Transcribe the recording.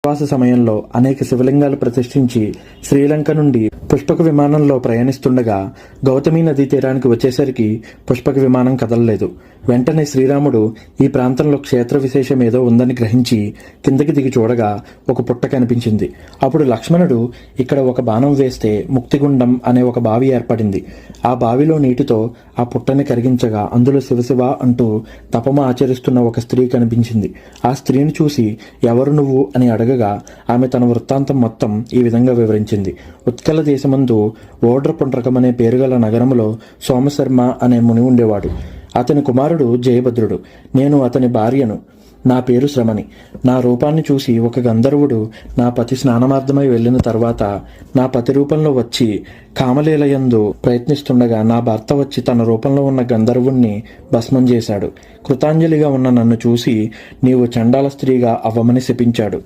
ప్రవాస సమయంలో అనేక శివలింగాలు ప్రతిష్ఠించి శ్రీలంక నుండి పుష్పక విమానంలో ప్రయాణిస్తుండగా గౌతమి నదీ తీరానికి వచ్చేసరికి పుష్పక విమానం కదలలేదు. వెంటనే శ్రీరాముడు ఈ ప్రాంతంలో క్షేత్ర విశేషం ఏదో ఉందని గ్రహించి కిందకి దిగి చూడగా ఒక పుట్ట కనిపించింది. అప్పుడు లక్ష్మణుడు ఇక్కడ ఒక బాణం వేస్తే ముక్తిగుండం అనే ఒక బావి ఏర్పడింది. ఆ బావిలో నీటితో ఆ పుట్టని కరిగించగా అందులో శివశివ అంటూ తపము ఆచరిస్తున్న ఒక స్త్రీ కనిపించింది. ఆ స్త్రీని చూసి ఎవరు నువ్వు అని అడగగా ఆమె తన వృత్తాంతం మొత్తం ఈ విధంగా వివరించింది. ఉత్కల దేశమందు ఓడ్రపుండ్రకం అనే పేరుగల నగరములో సోమశర్మ అనే ముని ఉండేవాడు. అతని కుమారుడు జయభద్రుడు. నేను అతని భార్యను. నా పేరు శ్రమణి. నా రూపాన్ని చూసి ఒక గంధర్వుడు నా పతి స్నానమార్థమై వెళ్లిన తర్వాత నా పతి రూపంలో వచ్చి కామలీలయందు ప్రయత్నిస్తుండగా నా భర్త వచ్చి తన రూపంలో ఉన్న గంధర్వుణ్ణి భస్మం చేశాడు. కృతాంజలిగా ఉన్న నన్ను చూసి నీవు చండాల స్త్రీగా అవ్వమని శపించాడు.